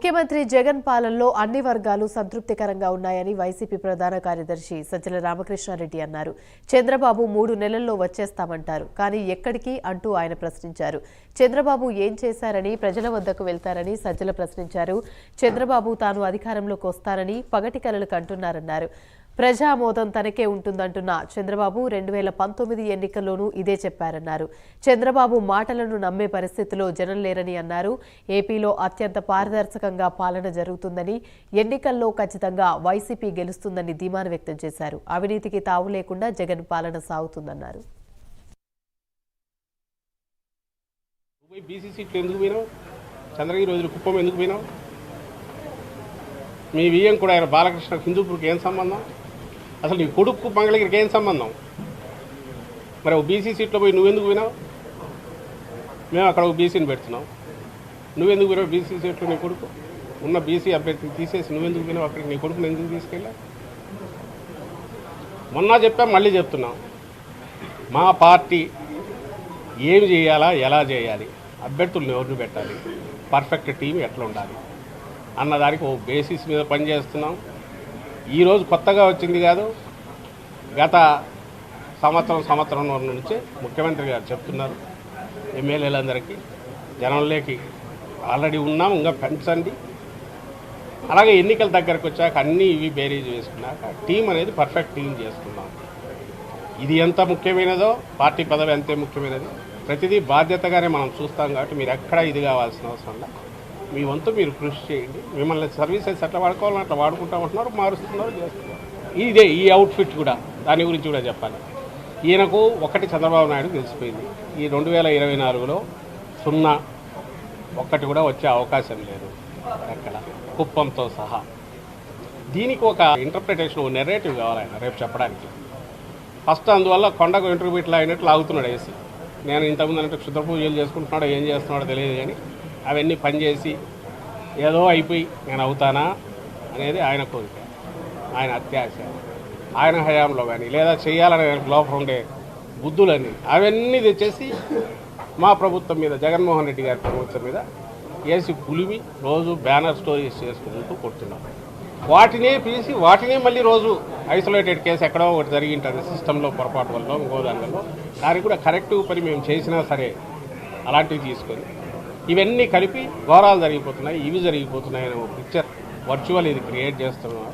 ముఖ్యమంత్రి జగన్ పాలనలో అన్ని వర్గాలు సంతృప్తికరంగా ఉన్నాయని వైసీపీ ప్రధాన కార్యదర్శి సజ్జల రామకృష్ణారెడ్డి అన్నారు. చంద్రబాబు 3 నెలల్లో వచ్చేస్తామంటారు, కానీ ఎక్కడికి అంటూ ఆయన ప్రశ్నించారు. చంద్రబాబు ఏం చేశారని ప్రజల వద్దకు వెళ్తారని సజ్జల ప్రశ్నించారు. చంద్రబాబు తాను అధికారంలోకి వస్తారని పగటి కలలు కంటున్నారన్నారు. ప్రజామోదం తనకే ఉంటుందంటున్న చంద్రబాబు 2019 ఎన్నికల్లోనూ ఇదే చెప్పారన్నారు. చంద్రబాబు మాటలను నమ్మే పరిస్థితిలో జనం లేరని అన్నారు. ఏపీలో అత్యంత పారదర్శకంగా పాలన జరుగుతుందని, ఎన్నికల్లో ఖచ్చితంగా వైసీపీ గెలుస్తుందని ధీమాను వ్యక్తం చేశారు. అవినీతికి తావు లేకుండా జగన్ పాలన సాగుతుందన్నారు. మీ వియ్యం కూడా ఆయన బాలకృష్ణ హిందూపూర్కి ఏం సంబంధం? అసలు నీ కొడుకు మంగళగిరికి ఏం సంబంధం? మరి ఒక బీసీ సీట్లో పోయి నువ్వెందుకు వినావు? మేము అక్కడ ఒక బీసీని పెడుతున్నాం, నువ్వెందుకు వినావు? బీసీ సీట్లో నీ కొడుకు ఉన్న బీసీ అభ్యర్థిని తీసేసి నువ్వెందుకు వినావు? అక్కడికి నీ కొడుకుని ఎందుకు తీసుకెళ్ళా? మొన్న చెప్పాం, మళ్ళీ చెప్తున్నాం, మా పార్టీ ఏమి చేయాలా, ఎలా చేయాలి, అభ్యర్థులను ఎవరిని పెట్టాలి, పర్ఫెక్ట్ టీం ఎట్లా ఉండాలి అన్నదానికి ఓ బేసిస్ మీద పనిచేస్తున్నాం. ఈరోజు కొత్తగా వచ్చింది కాదు, గత సంవత్సరం నుంచే ముఖ్యమంత్రి గారు చెప్తున్నారు ఎమ్మెల్యేలందరికీ, జనంలోకి ఆల్రెడీ ఉన్నాం, ఇంకా పెంచండి. అలాగే ఎన్నికల దగ్గరకు వచ్చాక అన్నీ ఇవి బేరీజ్ వేసుకున్నాక టీం అనేది పర్ఫెక్ట్ టీం చేసుకున్నాం. ఇది ఎంత ముఖ్యమైనదో పార్టీ పదవి అంతే ముఖ్యమైనది. ప్రతిదీ బాధ్యతగానే మనం చూస్తాం కాబట్టి మీరు ఎక్కడా ఇది కావాల్సిన అవసరం లేదు. మీ వంతు మీరు కృషి చేయండి. మిమ్మల్ని సర్వీసెస్ ఎట్లా వాడుకోవాలని అట్లా వాడుకుంటామంటున్నారు, మారుస్తున్నారు, చేస్తున్నారు. ఇదే ఈ అవుట్ఫిట్ కూడా దాని గురించి కూడా చెప్పాలి. ఈయనకు ఒకటి చంద్రబాబు నాయుడు తెలిసిపోయింది, ఈ 2024లో 0 ఒక్కటి కూడా వచ్చే అవకాశం లేదు ఎక్కడ, కుప్పంతో సహా. దీనికి ఒక ఇంటర్ప్రిటేషన్, ఒక నెరేటివ్ కావాలి ఆయన రేపు చెప్పడానికి. ఫస్ట్ అందువల్ల కొండకు ఇంటర్వ్యూట్లు అయినట్లు ఆగుతున్నాడు వేసి. నేను ఇంతకుముందు అంటే క్షుద్ర పూజలు చేసుకుంటున్నాడో ఏం చేస్తున్నాడో తెలియదు, కానీ అవన్నీ పనిచేసి ఏదో అయిపోయి నేను అవుతానా అనేది ఆయన కోరిక, ఆయన అత్యాశ. ఆయన హయాంలో కానీ లేదా చేయాలనే లోపల ఉండే బుద్ధులన్నీ అవన్నీ తెచ్చేసి మా ప్రభుత్వం మీద, జగన్మోహన్ రెడ్డి గారి ప్రభుత్వం మీద వేసి పులిమి రోజు బ్యానర్ స్టోరీస్ చేసుకుంటూ కొడుతున్నాం. వాటినే పిలిచి వాటినే మళ్ళీ రోజు ఐసోలేటెడ్ కేసు ఎక్కడో ఒకటి జరిగి ఉంటుంది సిస్టంలో పొరపాటు వల్ల, ఇంకో దానివల్ల. దానికి కూడా కరెక్టివ్ పని మేము చేసినా సరే అలాంటివి తీసుకొని ఇవన్నీ కలిపి ఘోరాలు జరిగిపోతున్నాయి, ఇవి జరిగిపోతున్నాయి అనే ఒక పిక్చర్ వర్చువల్ ఇది క్రియేట్ చేస్తున్నాం.